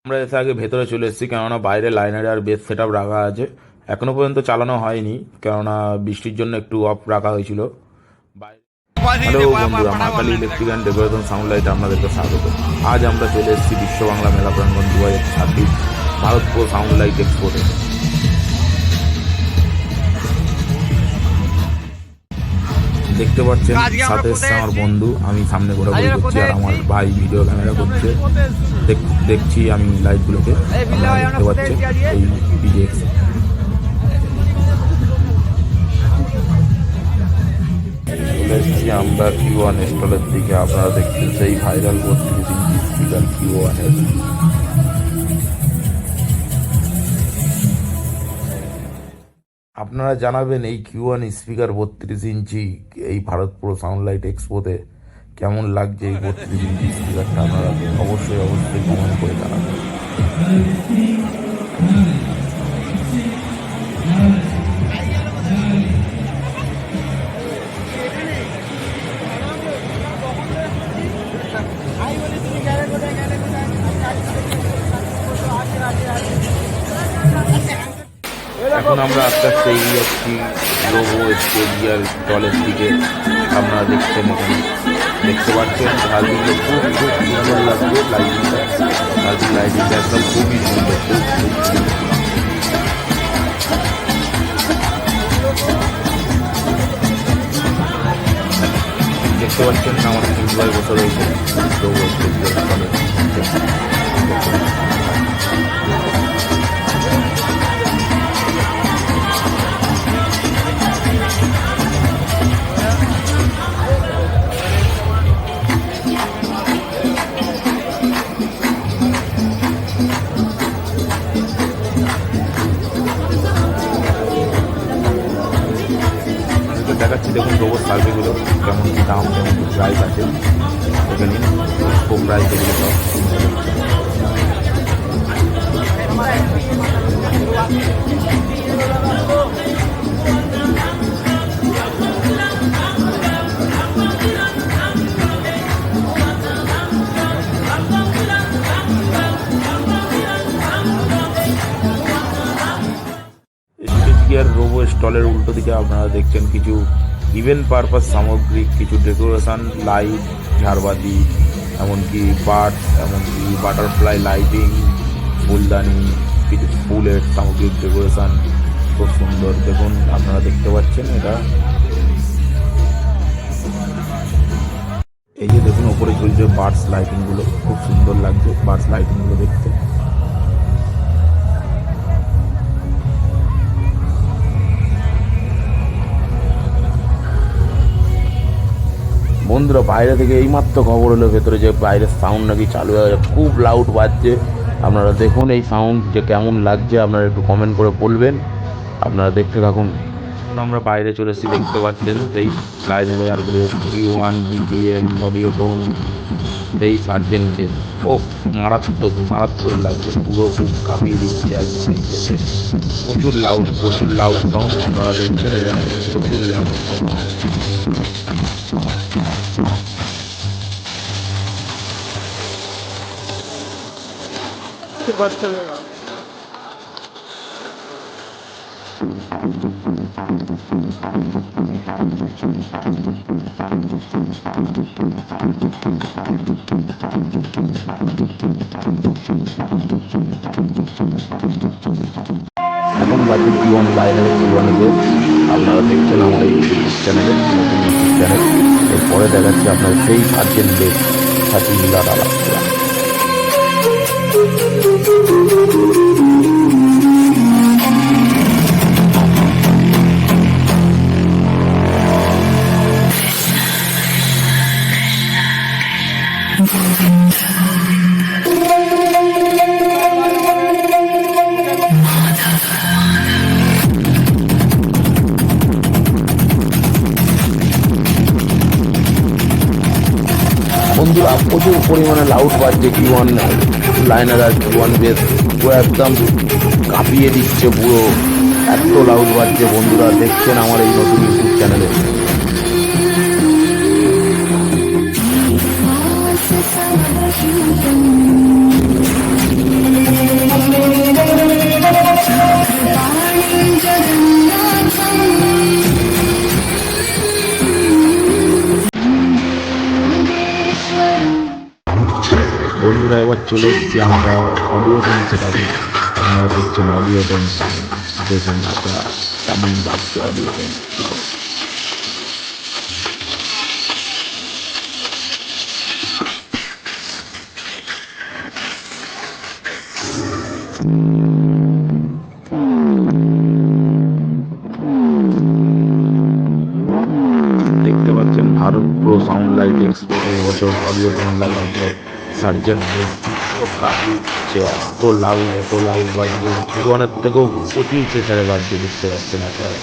আমরা এসে আগে ভেতরে চলে এসেছি, কেননা বাইরে লাইনারে আর বেস সেট আপ রাখা আছে। এখনো পর্যন্ত চালানো হয়নি, কেননা বৃষ্টির জন্য একটু অফ রাখা হয়েছিল। হ্যালো বন্ধুরা, মা Kali electric and decoration sound light আপনাদেরকে স্বাগত। আজ আমরা চলে এসেছি বিশ্ব বাংলা মেলা প্রাঙ্গণ 2026 ভারতপুর সাউন্ড লাইট এক্সপোর্টে। দেখতে পাচ্ছেন সাথে এসছে আমার বন্ধু, আমি সামনে ঘোরাঘুরি করছি আর আমার ভাই ভিডিও ক্যামেরা করছে। দেখছি আমি লাইটগুলোকে, আপনারা দেখতে পাচ্ছেন এই ডিজেক্স। চলে এসেছি আমরা Q1 স্টলের দিকে। আপনারা দেখছেন সেই ভাইরাল 32 ইঞ্চি স্পিকার Q1 এর। আপনারা জানাবেন এই Q1 স্পিকার 32 ইঞ্চি এই ভারতপুর সাউন্ড লাইট এক্সপোতে কেমন লাগছে। এই 32 ইঞ্চি স্পিকারটা আপনারা অবশ্যই কমেন্ট করে জানাবেন। এখন আমরা আস্তে আস্তে এগিয়ে যাচ্ছি রোবো স্টেডিয়ার স্টলের দিকে। আপনারা দেখছেন, এখানে দেখতে পাচ্ছেন লাইটিংটা খুব সুন্দর লাগছে। লাইটিংটা একদম খুবই সুন্দর, দেখতে পাচ্ছেন আমার এমপ্লয় বসে রয়েছে রোবো স্টেডিয়ার স্টলে। দেখাচ্ছি, দেখুন রোবট সার্ভিসগুলো কেমন কী দাম, কেমন কী প্রাইস আছে এখানে, খুব প্রাইস এগুলো সব। রোবো স্টলের উল্টো দিকে আপনারা দেখছেন কিছু ইভেন্ট পারপাস সামগ্রী, কিছু ডেকোরেশন লাইট, ঝাড়বাতি, এমনকি বার্ড, এমনকি বাটারফ্লাই লাইটিং, ফুলদানি, কিছু ফুলের সামগ্রিক ডেকোরেশন খুব সুন্দর। দেখুন আপনারা দেখতে পাচ্ছেন এটা, এই যে দেখুন ওপরে ঝুলছে বার্ডস লাইটিংগুলো, খুব সুন্দর লাগছে বার্ডস লাইটিংগুলো দেখতে। বন্ধুরা, বাইরে থেকে এইমাত্র খবর হলো ভেতরে যে বাইরের সাউন্ড নাকি চালু হয়ে গেছে, খুব লাউড বাজছে। আপনারা দেখুন এই সাউন্ড যে কেমন লাগছে, আপনারা একটু কমেন্ট করে বলবেন। আপনারা দেখতে থাকুন। আমরা বাইরে চলে এসেছি, দেখতে পাচ্ছেন সেই লাইটগুলো Q1 BTM অডিওটোন, সেই সার্জেন্টে ও মারাত্মক লাগছে, পুরো খুব কাঁপিয়ে দিচ্ছে একদম। প্রচুর লাউড সাউন্ড আপনারা দেখছেন, প্রচুর লাউড। বাচ্চা এখন বাজে Q1 লাইনারে Q1-এ আপনারা দেখছেন আমার এই ইউটিউব চ্যানেলে, নতুন ইউটিউব চ্যানেল। এরপরে দেখাচ্ছি আপনার সেই সার্জেন্ট বেস 30 মিলার আলাদা। বন্ধুরা, প্রচুর পরিমাণে লাউড বাজছে Q1 লাইনার আর Q1 বেস, পুরো একদম কাঁপিয়ে দিচ্ছে, পুরো এত লাউড বাজছে। বন্ধুরা দেখছেন আমার এই নতুন ইউটিউব চ্যানেলে। Thank you. বন্ধুরা এবার চলে এসেছি আমরা অডিও টেন সেটাকে। আপনারা দেখছেন অডিও টেন, দেখুন আপনারা কেমন লাগছে অডিও টেন। দেখতে পাচ্ছেন Bharat pro sound light expo এবছর অডিও টেন লাগাচ্ছে সার্জেন্টদের যে এত লাউড বাজছে ভগবানের থেকেও প্রচুর প্রেসারে বাজছে, দেখতে পাচ্ছেন আপনারা।